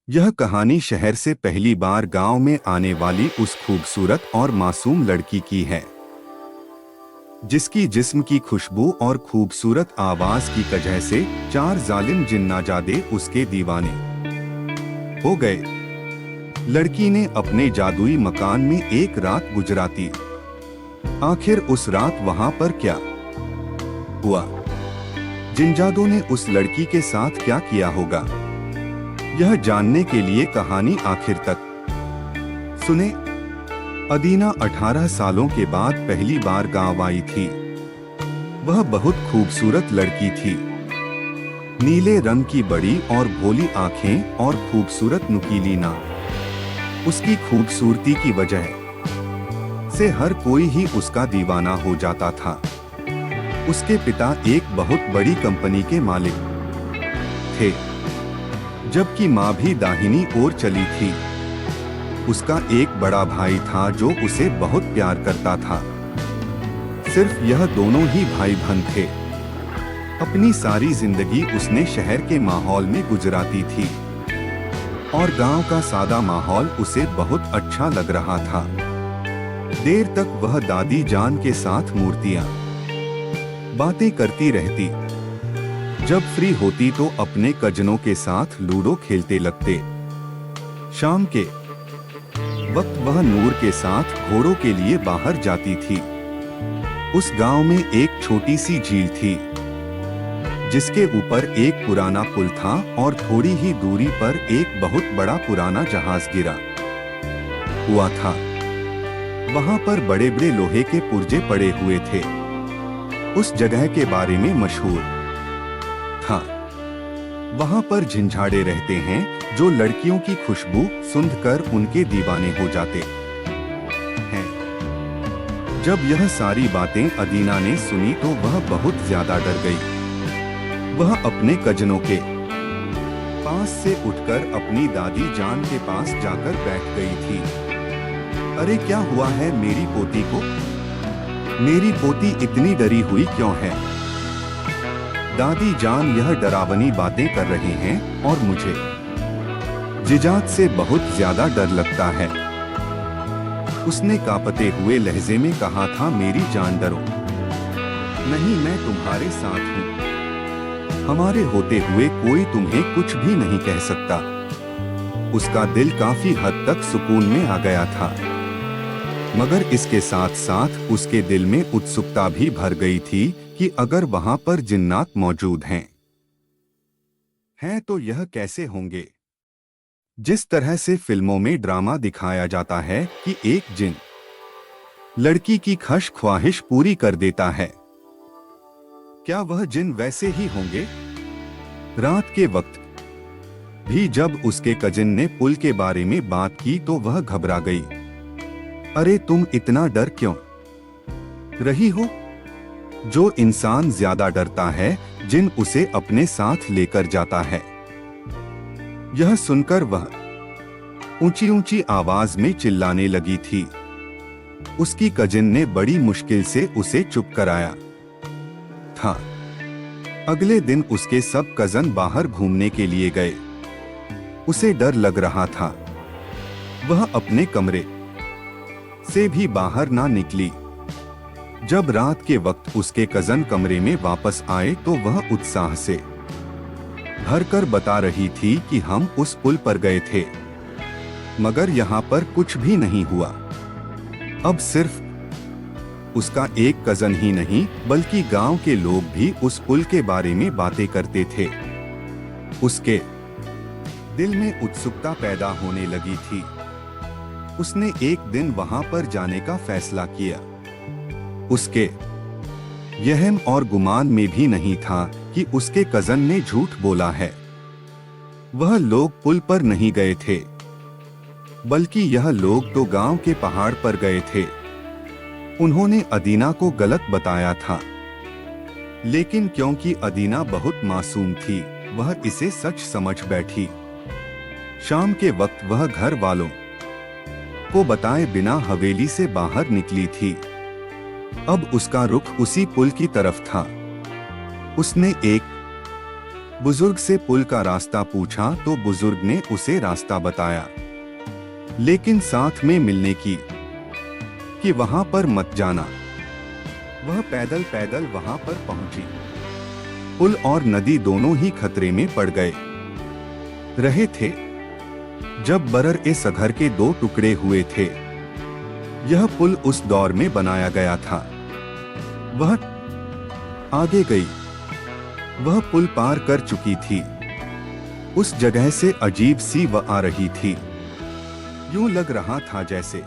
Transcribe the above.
यह कहानी शहर से पहली बार गांव में आने वाली उस खूबसूरत और मासूम लड़की की है, जिसकी जिस्म की खुशबू और खूबसूरत आवाज की वजह से चार जालिम जिन्नाजादे उसके दीवाने हो गए। लड़की ने अपने जादुई मकान में एक रात गुजराती। आखिर उस रात वहां पर क्या हुआ? जिन्नाजादों ने उस लड़की के साथ क्या किया होगा? यह जानने के लिए कहानी आखिर तक सुने। अदीना 18 सालों के बाद पहली बार गांव आई थी। वह बहुत खूबसूरत लड़की थी। नीले रंग की बड़ी और भोली आंखें और खूबसूरत नुकीली नाक। उसकी खूबसूरती की वजह से हर कोई ही उसका दीवाना हो जाता था। उसके पिता एक बहुत बड़ी कंपनी के मालिक थे, जबकि माँ भी दाहिनी ओर चली थी। उसका एक बड़ा भाई था जो उसे बहुत प्यार करता था। सिर्फ यह दोनों ही भाई बहन थे। अपनी सारी जिंदगी उसने शहर के माहौल में गुजराती थी और गांव का सादा माहौल उसे बहुत अच्छा लग रहा था। देर तक वह दादी जान के साथ मूर्तियां बातें करती रहती। जब फ्री होती तो अपने कजनों के साथ लूडो खेलते लगते। शाम के वक्त वह नूर के साथ घोड़ों के लिए बाहर जाती थी। उस गांव में एक छोटी सी झील थी, जिसके ऊपर एक पुराना पुल था और थोड़ी ही दूरी पर एक बहुत बड़ा पुराना जहाज गिरा हुआ था। वहां पर बड़े बड़े लोहे के पुर्जे पड़े हुए थे। उस जगह के बारे में मशहूर था। वहां पर झिंझाड़े रहते हैं जो लड़कियों की खुशबू सूंघकर उनके दीवाने हो जाते हैं। जब यह सारी बातें अदीना ने सुनी तो वह बहुत ज्यादा डर गई। वह अपने कजनों के पास से उठकर अपनी दादी जान के पास जाकर बैठ गई थी। अरे क्या हुआ है मेरी पोती को? मेरी पोती इतनी डरी हुई क्यों है? दादी जान यह डरावनी बातें कर रहे हैं और मुझे जिजात से बहुत ज्यादा डर लगता है। उसने कांपते हुए लहजे में कहा था, मेरी जान डरो नहीं, मैं तुम्हारे साथ हूँ। हमारे होते हुए कोई तुम्हें कुछ भी नहीं कह सकता। उसका दिल काफी हद तक सुकून में आ गया था, मगर इसके साथ साथ उसके दिल में उत्सुकता भी भर गई थी कि अगर वहां पर जिन्नात मौजूद हैं तो यह कैसे होंगे? जिस तरह से फिल्मों में ड्रामा दिखाया जाता है कि एक जिन लड़की की ख्वाहिश पूरी कर देता है, क्या वह जिन वैसे ही होंगे? रात के वक्त भी जब उसके कजिन ने पुल के बारे में बात की तो वह घबरा गई। अरे तुम इतना डर क्यों रही हो? जो इंसान ज्यादा डरता है जिन उसे अपने साथ लेकर जाता है। यह सुनकर वह ऊंची ऊंची आवाज में चिल्लाने लगी थी। उसकी कजिन ने बड़ी मुश्किल से उसे चुप कराया था। अगले दिन उसके सब कजन बाहर घूमने के लिए गए। उसे डर लग रहा था। वह अपने कमरे से भी बाहर ना निकली। जब रात के वक्त उसके कजन कमरे में वापस आए तो वह उत्साह से भरकर बता रही थी कि हम उस पुल पर गए थे, मगर यहाँ पर कुछ भी नहीं हुआ। अब सिर्फ उसका एक कजन ही नहीं बल्कि गांव के लोग भी उस पुल के बारे में बातें करते थे। उसके दिल में उत्सुकता पैदा होने लगी थी। उसने एक दिन वहां पर जाने का फैसला किया। उसके यहम और गुमान में भी नहीं था कि उसके कजन ने झूठ बोला है। वह लोग पुल पर नहीं गए थे, बल्कि यह लोग तो गांव के पहाड़ पर गए थे। उन्होंने अदीना को गलत बताया था, लेकिन क्योंकि अदीना बहुत मासूम थी, वह इसे सच समझ बैठी। शाम के वक्त वह घर वालों को बताए बिना हवेली से बाहर निकली थी। अब उसका रुख उसी पुल की तरफ था। उसने एक बुजुर्ग से पुल का रास्ता पूछा तो बुजुर्ग ने उसे रास्ता बताया, लेकिन साथ में मिलने की कि वहां पर मत जाना। वह पैदल पैदल वहां पर पहुंची। पुल और नदी दोनों ही खतरे में पड़ गए रहे थे जब बरर ए सगर के दो टुकड़े हुए थे। यह पुल उस दौर में बनाया गया था। वह आगे गई। वह पुल पार कर चुकी थी। उस जगह से अजीब सी वह आ रही थी। यूं लग रहा था जैसे